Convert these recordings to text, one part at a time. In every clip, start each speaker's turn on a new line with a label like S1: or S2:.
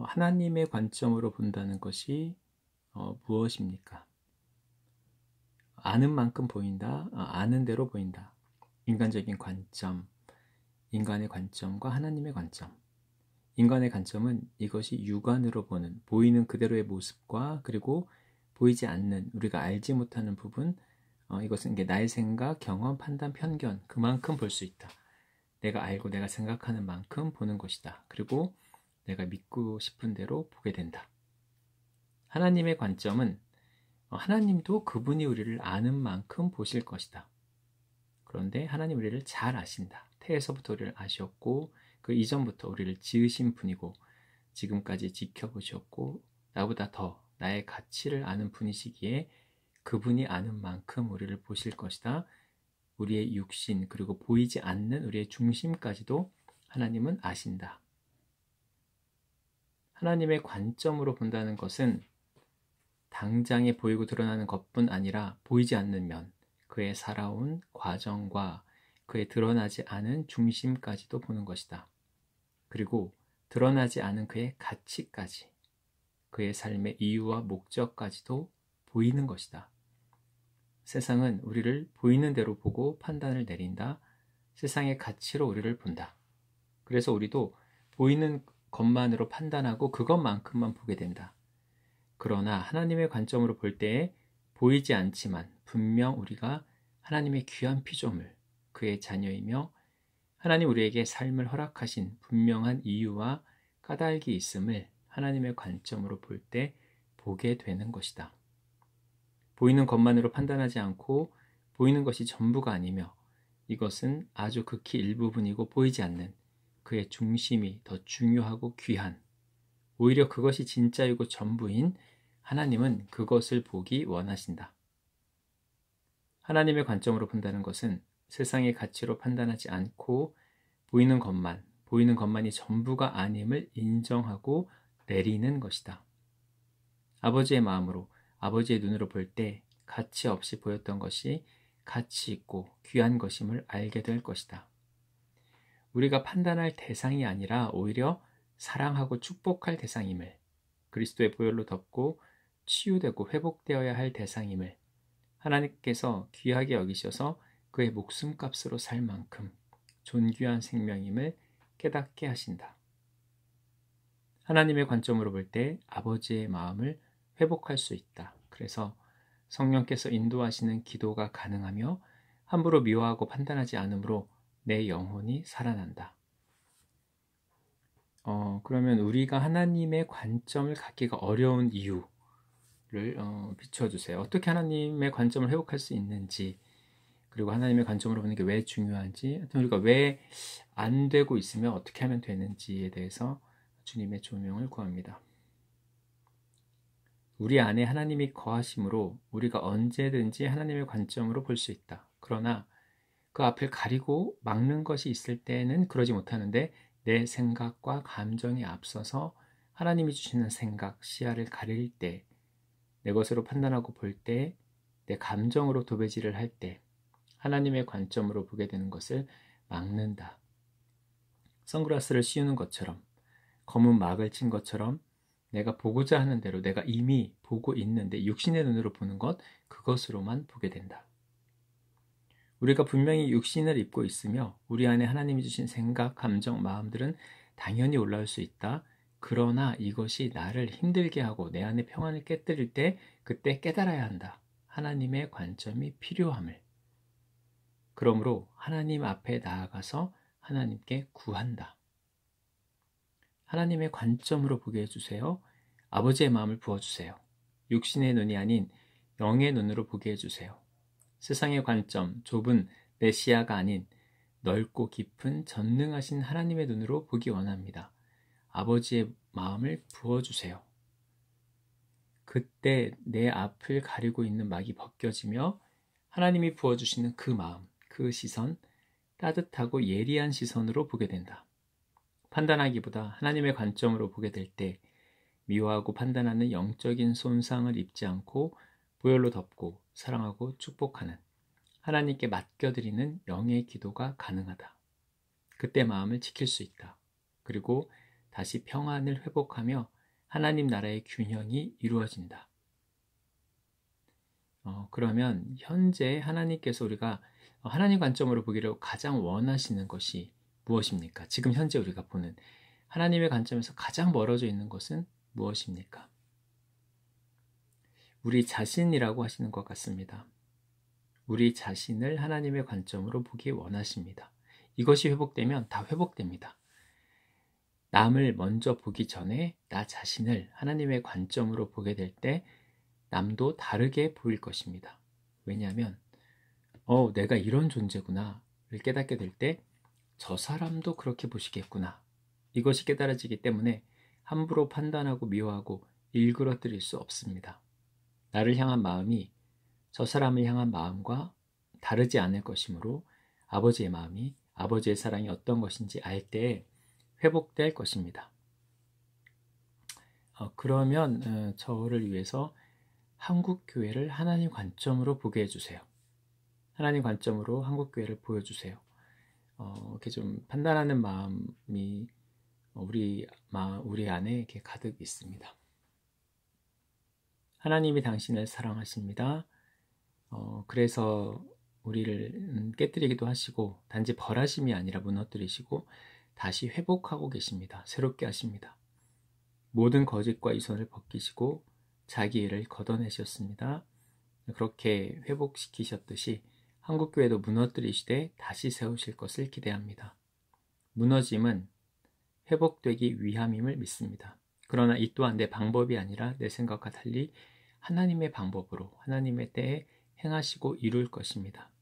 S1: 하나님의 관점으로 본다는 것이 무엇입니까? 아는 만큼 보인다, 아는 대로 보인다. 인간적인 관점, 인간의 관점과 하나님의 관점. 인간의 관점은 이것이 육안으로 보는, 보이는 그대로의 모습과 그리고 보이지 않는, 우리가 알지 못하는 부분, 이것은 나의 생각, 경험, 판단, 편견, 그만큼 볼 수 있다. 내가 알고 내가 생각하는 만큼 보는 것이다. 그리고 내가 믿고 싶은 대로 보게 된다. 하나님의 관점은 하나님도 그분이 우리를 아는 만큼 보실 것이다. 그런데 하나님 우리를 잘 아신다. 태에서부터 우리를 아셨고 그 이전부터 우리를 지으신 분이고 지금까지 지켜보셨고 나보다 더 나의 가치를 아는 분이시기에 그분이 아는 만큼 우리를 보실 것이다. 우리의 육신 그리고 보이지 않는 우리의 중심까지도 하나님은 아신다. 하나님의 관점으로 본다는 것은 당장에 보이고 드러나는 것뿐 아니라 보이지 않는 면, 그의 살아온 과정과 그의 드러나지 않은 중심까지도 보는 것이다. 그리고 드러나지 않은 그의 가치까지, 그의 삶의 이유와 목적까지도 보이는 것이다. 세상은 우리를 보이는 대로 보고 판단을 내린다. 세상의 가치로 우리를 본다. 그래서 우리도 보이는 것만으로 판단하고 그것만큼만 보게 된다. 그러나 하나님의 관점으로 볼 때에 보이지 않지만 분명 우리가 하나님의 귀한 피조물, 그의 자녀이며 하나님 우리에게 삶을 허락하신 분명한 이유와 까닭이 있음을 하나님의 관점으로 볼 때 보게 되는 것이다. 보이는 것만으로 판단하지 않고 보이는 것이 전부가 아니며 이것은 아주 극히 일부분이고 보이지 않는 그의 중심이 더 중요하고 귀한, 오히려 그것이 진짜이고 전부인 하나님은 그것을 보기 원하신다. 하나님의 관점으로 본다는 것은 세상의 가치로 판단하지 않고 보이는 것만이 전부가 아님을 인정하고 내리는 것이다. 아버지의 마음으로, 아버지의 눈으로 볼 때 가치 없이 보였던 것이 가치 있고 귀한 것임을 알게 될 것이다. 우리가 판단할 대상이 아니라 오히려 사랑하고 축복할 대상임을, 그리스도의 보혈로 덮고 치유되고 회복되어야 할 대상임을 하나님께서 귀하게 여기셔서 그의 목숨값으로 살 만큼 존귀한 생명임을 깨닫게 하신다. 하나님의 관점으로 볼 때 아버지의 마음을 회복할 수 있다. 그래서 성령께서 인도하시는 기도가 가능하며 함부로 미워하고 판단하지 않으므로 내 영혼이 살아난다. 그러면 우리가 하나님의 관점을 갖기가 어려운 이유를 비춰주세요. 어떻게 하나님의 관점을 회복할 수 있는지, 그리고 하나님의 관점으로 보는 게 왜 중요한지, 우리가 왜 안 되고 있으면 어떻게 하면 되는지에 대해서 주님의 조명을 구합니다. 우리 안에 하나님이 거하심으로 우리가 언제든지 하나님의 관점으로 볼 수 있다. 그러나 그 앞을 가리고 막는 것이 있을 때는 그러지 못하는데 내 생각과 감정이 앞서서 하나님이 주시는 생각, 시야를 가릴 때, 내 것으로 판단하고 볼 때, 내 감정으로 도배질을 할 때 하나님의 관점으로 보게 되는 것을 막는다. 선글라스를 씌우는 것처럼, 검은 막을 친 것처럼 내가 보고자 하는 대로 내가 이미 보고 있는데 육신의 눈으로 보는 것, 그것으로만 보게 된다. 우리가 분명히 육신을 입고 있으며 우리 안에 하나님이 주신 생각, 감정, 마음들은 당연히 올라올 수 있다. 그러나 이것이 나를 힘들게 하고 내 안의 평안을 깨뜨릴 때 그때 깨달아야 한다. 하나님의 관점이 필요함을. 그러므로 하나님 앞에 나아가서 하나님께 구한다. 하나님의 관점으로 보게 해주세요. 아버지의 마음을 부어주세요. 육신의 눈이 아닌 영의 눈으로 보게 해주세요. 세상의 관점, 좁은 내 시야가 아닌 넓고 깊은 전능하신 하나님의 눈으로 보기 원합니다. 아버지의 마음을 부어주세요. 그때 내 앞을 가리고 있는 막이 벗겨지며 하나님이 부어주시는 그 마음, 그 시선, 따뜻하고 예리한 시선으로 보게 된다. 판단하기보다 하나님의 관점으로 보게 될 때 미워하고 판단하는 영적인 손상을 입지 않고 보혈로 덮고 사랑하고 축복하는, 하나님께 맡겨드리는 영의 기도가 가능하다. 그때 마음을 지킬 수 있다. 그리고 다시 평안을 회복하며 하나님 나라의 균형이 이루어진다. 그러면 현재 하나님께서 우리가 하나님 관점으로 보기를 가장 원하시는 것이 무엇입니까? 지금 현재 우리가 보는 하나님의 관점에서 가장 멀어져 있는 것은 무엇입니까? 우리 자신이라고 하시는 것 같습니다. 우리 자신을 하나님의 관점으로 보기 원하십니다. 이것이 회복되면 다 회복됩니다. 남을 먼저 보기 전에 나 자신을 하나님의 관점으로 보게 될 때 남도 다르게 보일 것입니다. 왜냐하면 내가 이런 존재구나를 깨닫게 될 때 저 사람도 그렇게 보시겠구나. 이것이 깨달아지기 때문에 함부로 판단하고 미워하고 일그러뜨릴 수 없습니다. 나를 향한 마음이 저 사람을 향한 마음과 다르지 않을 것이므로 아버지의 마음이 아버지의 사랑이 어떤 것인지 알 때에 회복될 것입니다. 그러면 저를 위해서 한국교회를 하나님 관점으로 보게 해주세요. 하나님 관점으로 한국교회를 보여주세요. 이렇게 좀 판단하는 마음이 우리 안에 이렇게 가득 있습니다. 하나님이 당신을 사랑하십니다. 그래서 우리를 깨뜨리기도 하시고 단지 벌하심이 아니라 무너뜨리시고 다시 회복하고 계십니다. 새롭게 하십니다. 모든 거짓과 이손을 벗기시고 자기 일을 걷어내셨습니다. 그렇게 회복시키셨듯이 한국교회도 무너뜨리시되 다시 세우실 것을 기대합니다. 무너짐은 회복되기 위함임을 믿습니다. 그러나 이 또한 내 방법이 아니라 내 생각과 달리 하나님의 방법으로 하나님의 때에 행하시고 이룰 것입니다.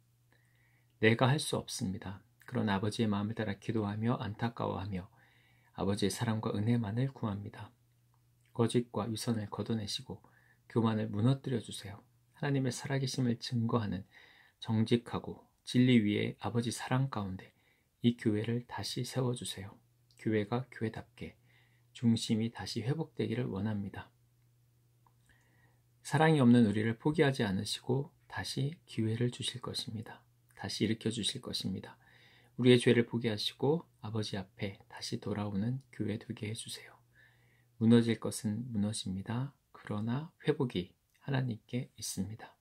S1: 내가 할 수 없습니다. 그러나 아버지의 마음을 따라 기도하며 안타까워하며 아버지의 사랑과 은혜만을 구합니다. 거짓과 위선을 걷어내시고 교만을 무너뜨려 주세요. 하나님의 살아계심을 증거하는 정직하고 진리 위에 아버지 사랑 가운데 이 교회를 다시 세워주세요. 교회가 교회답게 중심이 다시 회복되기를 원합니다. 사랑이 없는 우리를 포기하지 않으시고 다시 기회를 주실 것입니다. 다시 일으켜 주실 것입니다. 우리의 죄를 포기하시고 아버지 앞에 다시 돌아오는 교회 되게 해주세요. 무너질 것은 무너집니다. 그러나 회복이 하나님께 있습니다.